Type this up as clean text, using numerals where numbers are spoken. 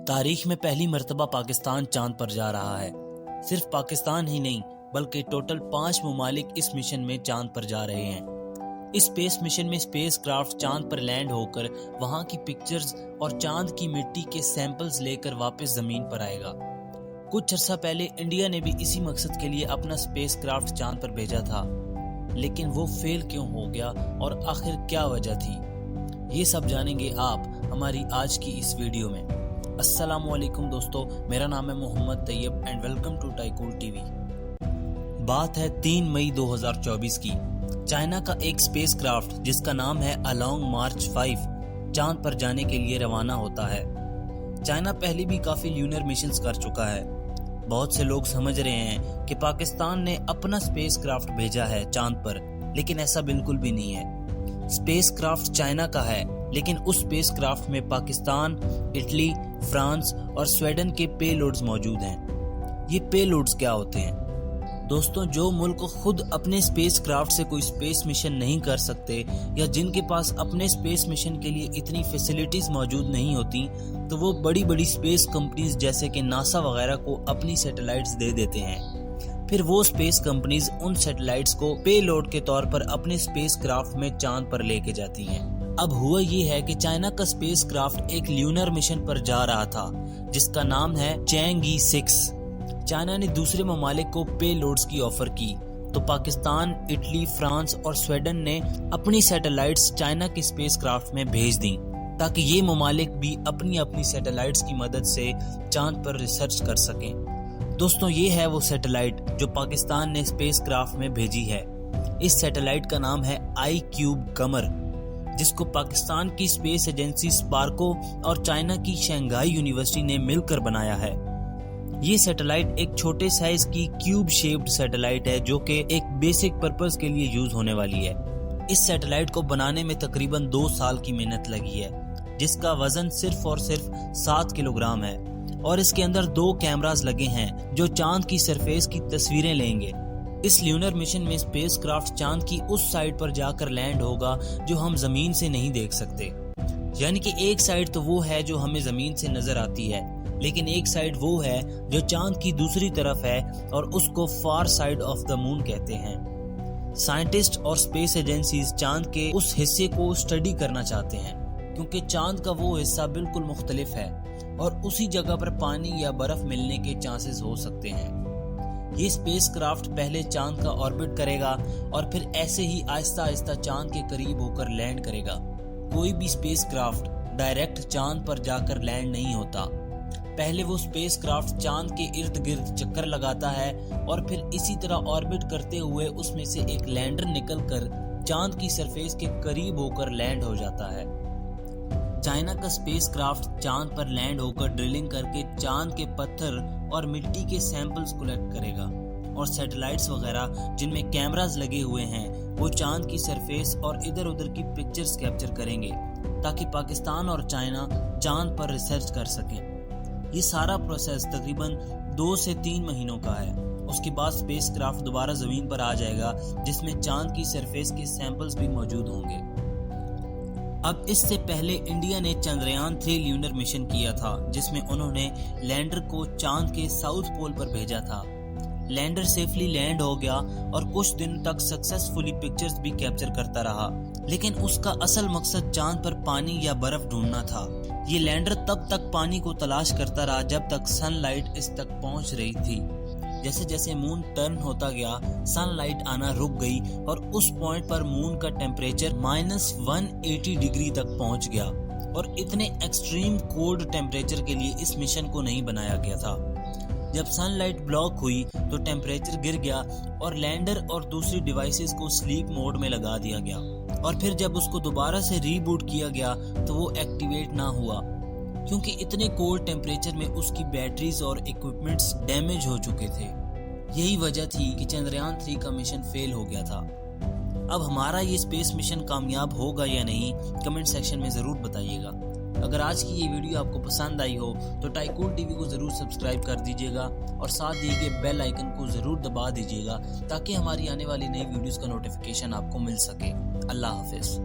تاریخ میں پہلی مرتبہ پاکستان چاند پر جا رہا ہے۔ صرف پاکستان ہی نہیں بلکہ ٹوٹل 5 ممالک اس مشن میں چاند پر جا رہے ہیں۔ اس اسپیس مشن میں اسپیس کرافٹ چاند پر لینڈ ہو کر وہاں کی پکچرز اور چاند کی مٹی کے سیمپلز لے کر واپس زمین پر آئے گا۔ کچھ عرصہ پہلے انڈیا نے بھی اسی مقصد کے لیے اپنا اسپیس کرافٹ چاند پر بھیجا تھا، لیکن وہ فیل کیوں ہو گیا اور آخر کیا وجہ تھی، یہ سب جانیں گے آپ ہماری آج کی اس ویڈیو میں۔ السلام علیکم دوستو، میرا نام ہے Muhammad Tayyab and welcome to ٹائکول ٹی وی۔ بات ہے 3 مئی 2024 کی۔ چائنا کا ایک اسپیس کرافٹ جس کا نام ہے الانگ مارچ 5 چاند پر جانے کے لیے روانہ ہوتا ہے۔ چائنا پہلے بھی کافی لیونر مشنز کر چکا ہے۔ بہت سے لوگ سمجھ رہے ہیں کہ پاکستان نے اپنا اسپیس کرافٹ بھیجا ہے چاند پر، لیکن ایسا بالکل بھی نہیں ہے۔ اسپیس کرافٹ چائنا کا ہے، لیکن اس اسپیس کرافٹ میں پاکستان، اٹلی، فرانس اور سویڈن کے پے لوڈز موجود ہیں۔ یہ پے لوڈز کیا ہوتے ہیں؟ دوستوں، جو ملک خود اپنے اسپیس کرافٹ سے کوئی اسپیس مشن نہیں کر سکتے یا جن کے پاس اپنے اسپیس مشن کے لیے اتنی فیسلٹیز موجود نہیں ہوتی، تو وہ بڑی بڑی اسپیس کمپنیز جیسے کہ ناسا وغیرہ کو اپنی سیٹلائٹس دے دیتے ہیں۔ پھر وہ اسپیس کمپنیز ان سیٹلائٹس کو پے لوڈ کے طور پر اپنے اسپیس کرافٹ میں چاند پر لے کے جاتی ہیں۔ اب ہوا یہ ہے کہ چائنا کا اسپیس کرافٹ ایک لیونر مشن پر جا رہا تھا جس کا نام ہے چینگ-ای 6۔ چائنا نے دوسرے ممالک کو پے لوڈز کی آفر کی، تو پاکستان، اٹلی، فرانس اور سویڈن نے اپنی سیٹلائٹس چائنا کے اسپیس کرافٹ میں بھیج دیں تاکہ یہ ممالک بھی اپنی سیٹلائٹس کی مدد سے چاند پر ریسرچ کر سکیں۔ دوستوں، یہ ہے وہ سیٹلائٹ جو پاکستان نے اسپیس کرافٹ میں بھیجی ہے۔ اس سیٹلائٹ کا نام ہے آئی کیوب قمر، جس کو پاکستان کی اسپیس ایجنسی اسپارکو اور چائنا کی شنگھائی یونیورسٹی نے مل کر بنایا ہے۔ یہ سیٹلائٹ ایک چھوٹے سائز کی کیوب شیپڈ سیٹلائٹ ہے جو کہ ایک بیسک پرپز کے لیے یوز ہونے والی ہے۔ اس سیٹلائٹ کو بنانے میں تقریباً 2 سال کی محنت لگی ہے، جس کا وزن صرف اور صرف 7 کلو گرام ہے، اور اس کے اندر 2 کیمراز لگے ہیں جو چاند کی سرفیس کی تصویریں لیں گے۔ اس لیونر مشن میں اسپیس کرافٹ چاند کی اس سائڈ پر جا کر لینڈ ہوگا جو ہم زمین سے نہیں دیکھ سکتے، یعنی کہ ایک سائڈ تو وہ ہے جو ہمیں زمین سے نظر آتی ہے، لیکن ایک سائڈ وہ ہے جو چاند کی دوسری طرف ہے اور اس کو فار سائڈ آف دا مون کہتے ہیں۔ سائنٹسٹ اور اسپیس ایجنسیز چاند کے اس حصے کو اسٹڈی کرنا چاہتے ہیں، کیونکہ چاند کا وہ حصہ بالکل مختلف ہے اور اسی جگہ پر پانی یا برف ملنے کے چانسز ہو سکتے ہیں۔ یہ اسپیس کرافٹ پہلے چاند کا آربٹ کرے گا اور پھر ایسے ہی آہستہ آہستہ چاند کے قریب ہو کر لینڈ کرے گا۔ کوئی بھی اسپیس کرافٹ ڈائریکٹ چاند پر جا کر لینڈ نہیں ہوتا، پہلے وہ اسپیس کرافٹ چاند کے ارد گرد چکر لگاتا ہے اور پھر اسی طرح آربٹ کرتے ہوئے اس میں سے ایک لینڈر نکل کر چاند کی سرفیس کے قریب ہو کر لینڈ ہو جاتا ہے۔ چائنا کا اسپیس کرافٹ چاند پر لینڈ ہو کر ڈرلنگ کر کے چاند کے پتھر اور مٹی کے سیمپلز کلیکٹ کرے گا، اور سیٹلائٹس وغیرہ جن میں کیمراز لگے ہوئے ہیں وہ چاند کی سرفیس اور ادھر ادھر کی پکچرز کیپچر کریں گے تاکہ پاکستان اور چائنا چاند پر ریسرچ کر سکیں۔ یہ سارا پروسیس تقریباً 2 سے 3 مہینوں کا ہے۔ اس کے بعد اسپیس کرافٹ دوبارہ زمین پر آ جائے گا جس میں چاند کی سرفیس کے سیمپلز بھی موجود ہوں گے۔ اب اس سے پہلے انڈیا نے چندریان 3 لیونر مشن کیا تھا جس میں انہوں نے لینڈر کو چاند کے ساؤتھ پول پر بھیجا تھا۔ لینڈر سیفلی لینڈ ہو گیا اور کچھ دن تک سکسیسفلی پکچرز بھی کیپچر کرتا رہا، لیکن اس کا اصل مقصد چاند پر پانی یا برف ڈھونڈنا تھا۔ یہ لینڈر تب تک پانی کو تلاش کرتا رہا جب تک سن لائٹ اس تک پہنچ رہی تھی۔ جیسے جیسے مون ٹرن ہوتا گیا، سن لائٹ آنا رک گئی اور اس پوائنٹ پر مون کا ٹیمپریچر -180 ڈگری تک پہنچ گیا، اور اتنے ایکسٹریم کولڈ ٹیمپریچر کے لیے اس مشن کو نہیں بنایا گیا تھا۔ جب سن لائٹ بلاک ہوئی تو ٹیمپریچر گر گیا اور لینڈر اور دوسری ڈیوائسز کو سلیپ موڈ میں لگا دیا گیا، اور پھر جب اس کو دوبارہ سے ری بوٹ کیا گیا تو وہ ایکٹیویٹ نہ ہوا، کیونکہ اتنے کولڈ ٹیمپریچر میں اس کی بیٹریز اور ایکوپمنٹس ڈیمیج ہو چکے تھے۔ یہی وجہ تھی کہ چندریان 3 کا مشن فیل ہو گیا تھا۔ اب ہمارا یہ اسپیس مشن کامیاب ہوگا یا نہیں، کمنٹ سیکشن میں ضرور بتائیے گا۔ اگر آج کی یہ ویڈیو آپ کو پسند آئی ہو تو ٹائکول ٹی وی کو ضرور سبسکرائب کر دیجیے گا اور ساتھ دیے گئے بیل آئیکن کو ضرور دبا دیجیے گا تاکہ ہماری آنے والی نئی ویڈیوز کا نوٹیفیکیشن آپ کو مل سکے۔ اللہ حافظ۔